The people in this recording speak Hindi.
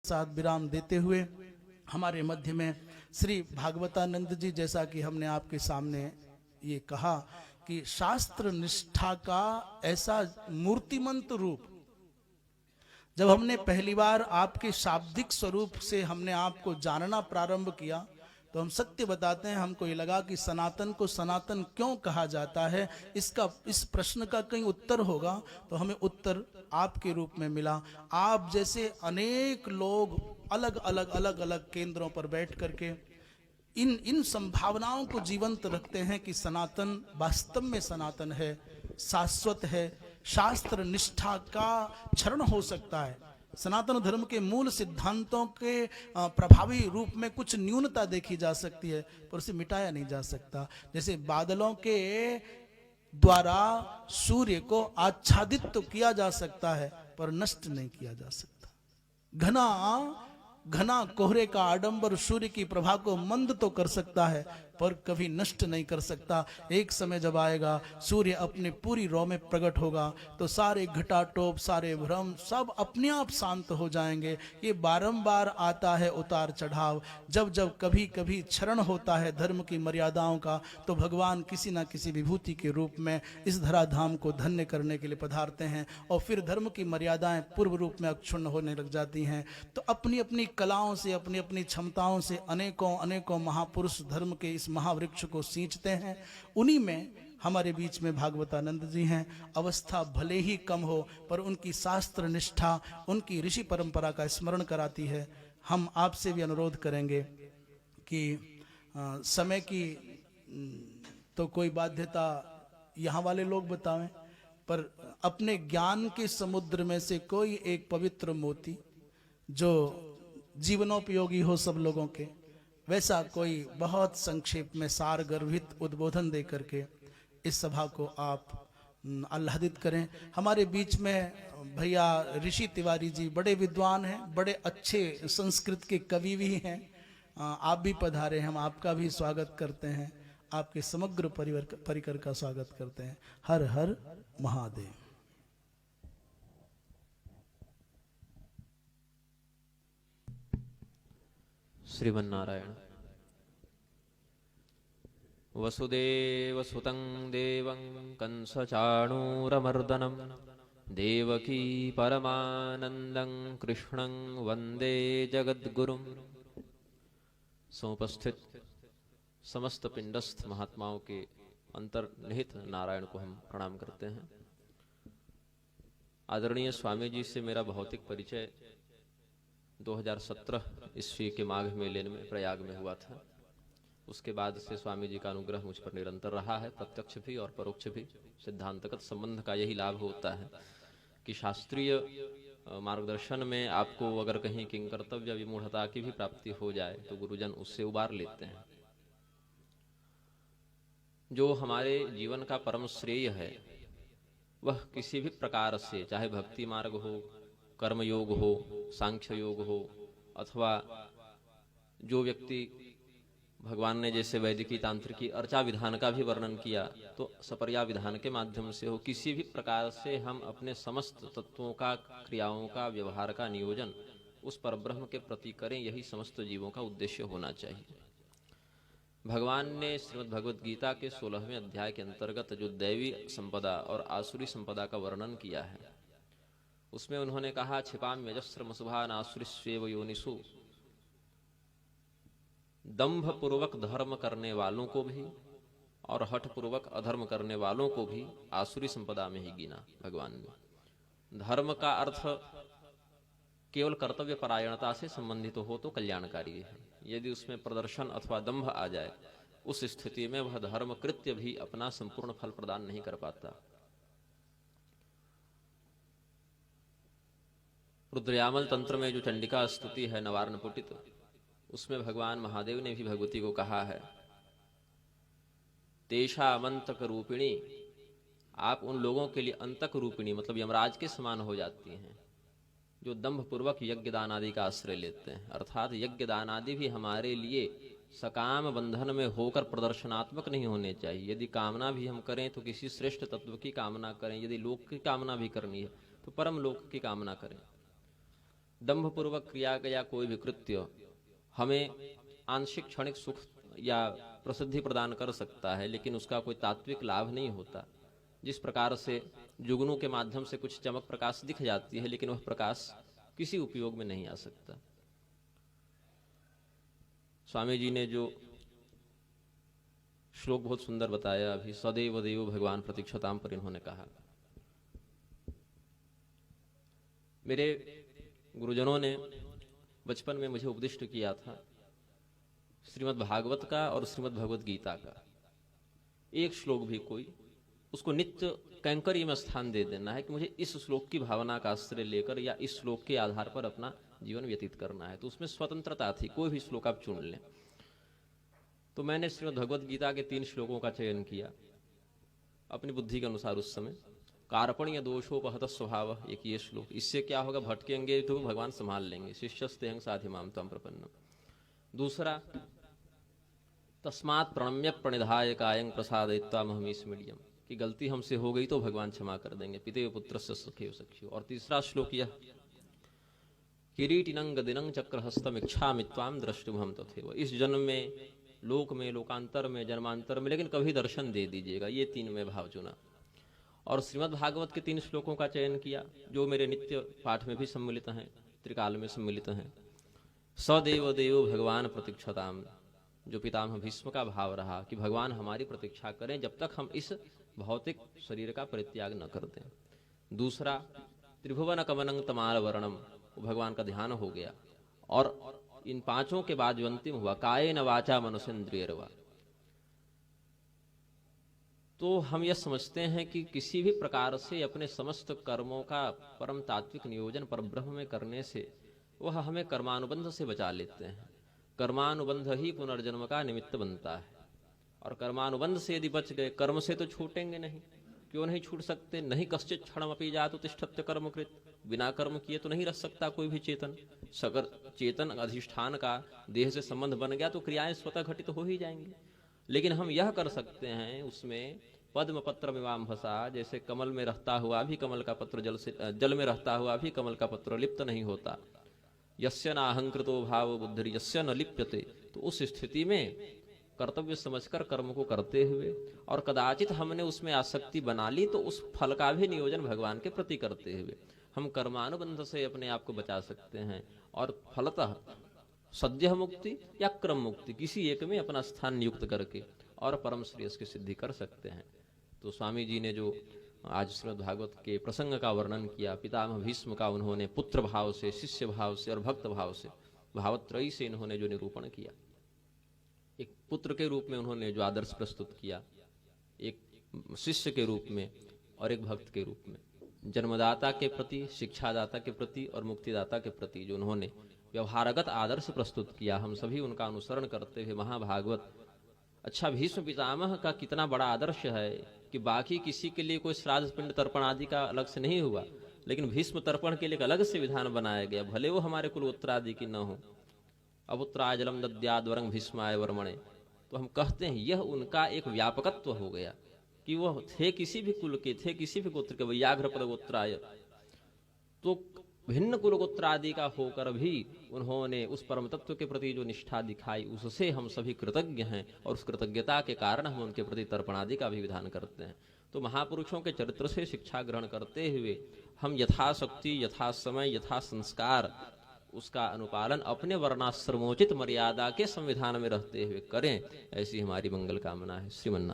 साथ विराम देते हुए हमारे मध्य में श्री भागवतानंद जी, जैसा कि हमने आपके सामने ये कहा कि शास्त्र निष्ठा का ऐसा मूर्तिमंत रूप, जब हमने पहली बार आपके शाब्दिक स्वरूप से हमने आपको जानना प्रारंभ किया तो हम सत्य बताते हैं, हमको ये लगा कि सनातन को सनातन क्यों कहा जाता है, इस प्रश्न का कहीं उत्तर होगा। तो हमें उत्तर आपके रूप में मिला। आप जैसे अनेक लोग अलग अलग केंद्रों पर बैठ करके इन संभावनाओं को जीवंत रखते हैं कि सनातन वास्तव में सनातन है, शाश्वत है, शास्त्र निष्ठा का क्षरण हो सकता है। सनातन धर्म के मूल सिद्धांतों के प्रभावी रूप में कुछ न्यूनता देखी जा सकती है, पर उसे मिटाया नहीं जा सकता। जैसे बादलों के द्वारा सूर्य को आच्छादित तो किया जा सकता है, पर नष्ट नहीं किया जा सकता। घना कोहरे का आडंबर सूर्य की प्रभा को मंद तो कर सकता है, पर कभी नष्ट नहीं कर सकता। एक समय जब आएगा, सूर्य अपने पूरी रौ में प्रकट होगा तो सारे घटाटोप, सारे भ्रम सब अपने आप शांत हो जाएंगे। ये बारंबार आता है उतार चढ़ाव। जब जब कभी कभी क्षरण होता है धर्म की मर्यादाओं का, तो भगवान किसी ना किसी विभूति के रूप में इस धराधाम को धन्य करने के लिए पधारते हैं, और फिर धर्म की मर्यादाएं पूर्व रूप में अक्षुण्ण होने लग जाती हैं। तो अपनी अपनी कलाओं से, अपनी अपनी क्षमताओं से अनेकों महापुरुष धर्म के इस महावृक्ष को सींचते हैं। उन्हीं में हमारे बीच में भागवतानंद जी हैं। अवस्था भले ही कम हो, पर उनकी शास्त्र निष्ठा, उनकी ऋषि परंपरा का स्मरण कराती है। हम आपसे भी अनुरोध करेंगे कि समय की तो कोई बाध्यता यहाँ वाले लोग बतावें, पर अपने ज्ञान के समुद्र में से कोई एक पवित्र मोती जो जीवनोपयोगी हो सब लोगों के, वैसा कोई बहुत संक्षेप में सार गर्भित उद्बोधन दे करके इस सभा को आप आह्लादित करें। हमारे बीच में भैया ऋषि तिवारी जी बड़े विद्वान हैं, बड़े अच्छे संस्कृत के कवि भी हैं। आप भी पधारे, हम आपका भी स्वागत करते हैं, आपके समग्र परिकर का स्वागत करते हैं। हर हर महादेव। श्रीमन्नारायण। वसुदेवसुतं देवं कंसचाणूरमर्दनं देवकी परमानंदं कृष्णं वंदे जगद्गुरुं। समुपस्थित समस्त पिंडस्थ महात्माओं के अंतर्निहित नारायण को हम प्रणाम करते हैं। आदरणीय स्वामी जी से मेरा भौतिक परिचय 2017 ईस्वी के माघ मेले में प्रयाग में हुआ था। उसके बाद से स्वामी जी का अनुग्रह मुझ पर निरंतर रहा है, प्रत्यक्ष भी और परोक्ष भी। सिद्धांतगत संबंध का यही लाभ होता है कि शास्त्रीय मार्गदर्शन में आपको अगर कहीं किंकर्तव्य विमूढ़ता की भी प्राप्ति हो जाए तो गुरुजन उससे उबार लेते हैं। जो हमारे जीवन का परम श्रेय है वह किसी भी प्रकार से, चाहे भक्ति मार्ग हो, कर्म योग हो, सांख्य योग हो, अथवा जो व्यक्ति भगवान ने जैसे वैदिकी तांत्रिकी अर्चा विधान का भी वर्णन किया तो सपर्या विधान के माध्यम से हो, किसी भी प्रकार से हम अपने समस्त तत्वों का, क्रियाओं का, व्यवहार का नियोजन उस परब्रह्म के प्रति करें, यही समस्त जीवों का उद्देश्य होना चाहिए। भगवान ने श्रीमद् भगवद गीता के 16वें अध्याय के अंतर्गत जो दैवी संपदा और आसुरी संपदा का वर्णन किया है, उसमें उन्होंने कहा, क्षिपाम यजस्र मसुभा नासुरीस्वेव योनिषु। दंभ पूर्वक धर्म करने वालों को भी और हठ पूर्वक अधर्म करने वालों को भी आसुरी संपदा में ही गिना भगवान ने। धर्म का अर्थ केवल कर्तव्य परायणता से संबंधित हो तो कल्याणकारी है। यदि उसमें प्रदर्शन अथवा दंभ आ जाए, उस स्थिति में वह धर्म कृत्य भी अपना संपूर्ण फल प्रदान नहीं कर पाता। रुद्रयामल तंत्र में जो चंडिका स्तुति है नवार्ण पुटित, उसमें भगवान महादेव ने भी भगवती को कहा है, तेषा अमंतक रूपिणी, आप उन लोगों के लिए अंतक रूपिणी मतलब यमराज के समान हो जाती हैं जो दंभ पूर्वक यज्ञ दान आदि का आश्रय लेते हैं। अर्थात यज्ञ दान आदि भी हमारे लिए सकाम बंधन में होकर प्रदर्शनात्मक नहीं होने चाहिए। यदि कामना भी हम करें तो किसी श्रेष्ठ तत्व की कामना करें, यदि लोक की कामना भी करनी है तो परम लोक की कामना करें। दंभपूर्वक किया गया कोई भी कृत्य हमें आंशिक क्षणिक सुख या प्रसिद्धि प्रदान कर सकता है, लेकिन उसका कोई तात्विक लाभ नहीं होता। जिस प्रकार से जुगनू के माध्यम से कुछ चमक प्रकाश दिख जाती है, लेकिन वह प्रकाश किसी उपयोग में नहीं आ सकता। स्वामी जी ने जो श्लोक बहुत सुंदर बताया अभी, सदैव देव भगवान प्रतीक्षताम, पर इन्होंने कहा, मेरे गुरुजनों ने बचपन में मुझे उपदिष्ट किया था श्रीमद् भागवत का और श्रीमद् भगवत गीता का एक श्लोक भी कोई उसको नित्य कैंकरी में स्थान दे देना है कि मुझे इस श्लोक की भावना का आश्रय लेकर या इस श्लोक के आधार पर अपना जीवन व्यतीत करना है। तो उसमें स्वतंत्रता थी, कोई भी श्लोक आप चुन लें। तो मैंने श्रीमद् भगवत गीता के 3 श्लोकों का चयन किया अपनी बुद्धि के अनुसार उस समय। कार्पण्य दोषोपहत स्वभाव, एक ये श्लोक, इससे क्या होगा, भटकेंगे तो भगवान संभाल लेंगे, शिष्यस्तेहं साधि माम त्वं प्रपन्नम। दूसरा, तस्मात् प्रणम्य प्रणिधाय कायं प्रसादयित्वा महमीश मीडियम, कि गलती हमसे हो गई तो भगवान क्षमा कर देंगे, पितेव पुत्रस्य सखेव सख्यो। और तीसरा श्लोक यह, किरीटिनं गदिनं चक्रहस्तम इच्छामि त्वां द्रष्टुमहं तथैव, इस जन्म में, लोक में, लोकांतर में, जन्मांतर में, लेकिन कभी दर्शन दे दीजिएगा। ये 3 में भाव चुना। और श्रीमद् भागवत के 3 श्लोकों का चयन किया जो मेरे नित्य पाठ में भी सम्मिलित हैं, त्रिकाल में सम्मिलित हैं। सदैव देव भगवान प्रतीक्षताम, जो पितामह भीष्म का भाव रहा कि भगवान हमारी प्रतीक्षा करें जब तक हम इस भौतिक शरीर का परित्याग न कर दें। दूसरा, त्रिभुवन कमनं तमाल वर्णम, भगवान का ध्यान हो गया। और इन 5 के बाद जो अंतिम हुआ, कायेन वाचा मनसेन्द्रियर्वा, तो हम यह समझते हैं कि किसी भी प्रकार से अपने समस्त कर्मों का परम तात्विक नियोजन पर ब्रह्म में करने से वह हमें कर्मानुबंध से बचा लेते हैं। कर्मानुबंध ही पुनर्जन्म का निमित्त बनता है। और कर्मानुबंध से यदि बच गए, कर्म से तो छूटेंगे नहीं। क्यों नहीं छूट सकते? नहीं कश्चित क्षणमपि जातु तिष्ठत्य कर्मकृत, बिना कर्म किए तो नहीं रह सकता कोई भी चेतन। सगर चेतन अधिष्ठान का देह से संबंध बन गया तो क्रियाएं स्वतः घटित हो ही जाएंगी। लेकिन हम यह कर सकते हैं उसमें, पद्म पत्र मीमांभसा, जैसे कमल में रहता हुआ भी कमल का पत्र जल में रहता हुआ भी कमल का पत्र लिप्त नहीं होता। यस्य नाहंकृतो भाव बुद्धि यस्य न लिप्यते, तो उस स्थिति में कर्तव्य समझकर कर्म को करते हुए, और कदाचित हमने उसमें आसक्ति बना ली तो उस फल का भी नियोजन भगवान के प्रति करते हुए हम कर्मानुबंध से अपने आप को बचा सकते हैं। और फलतः सद्य मुक्ति या क्रम मुक्ति, किसी एक में अपना स्थान नियुक्त करके और परम श्रेयस की सिद्धि कर सकते हैं। तो स्वामी जी ने जो आज श्रीमद् भागवत के प्रसंग का वर्णन किया, पितामह भीष्म का उन्होंने पुत्र भाव से, शिष्य भाव से और भक्त भाव से, भावत्रयी से इन्होंने जो निरूपण किया, एक पुत्र के रूप में उन्होंने जो आदर्श प्रस्तुत किया, एक शिष्य के रूप में और एक भक्त के रूप में, जन्मदाता के प्रति, शिक्षादाता के प्रति और मुक्तिदाता के प्रति जो उन्होंने व्यवहारगत आदर्श प्रस्तुत किया, हम सभी उनका अनुसरण करते हुए महाभागवत। अच्छा, भीष्म पितामह का कितना बड़ा आदर्श है कि बाकी किसी के लिए कोई श्राद्ध पिंड तर्पण आदि का अलग से नहीं हुआ, लेकिन भीष्म तर्पण के लिए एक अलग से विधान बनाया गया, भले वो हमारे कुल उत्तरादि की न हो। अपुत्राय जलम दद्याद् वरं भीष्माय वर्मणे, तो हम कहते हैं यह उनका एक व्यापकत्व हो गया कि वह थे किसी भी कुल के, थे किसी भी गोत्र के, व्याघ्रपद गोत्राय, तो भिन्न कुल गोत्र आदि का होकर भी उन्होंने उस परम तत्व के प्रति जो निष्ठा दिखाई, उससे हम सभी कृतज्ञ हैं और उस कृतज्ञता के कारण हम उनके प्रति तर्पण आदि का भी विधान करते हैं। तो महापुरुषों के चरित्र से शिक्षा ग्रहण करते हुए हम यथाशक्ति, यथा समय, यथा संस्कार उसका अनुपालन अपने वर्णाश्रमोचित मर्यादा के संविधान में रहते हुए करें, ऐसी हमारी मंगल कामना है। श्रीमन्नारायण।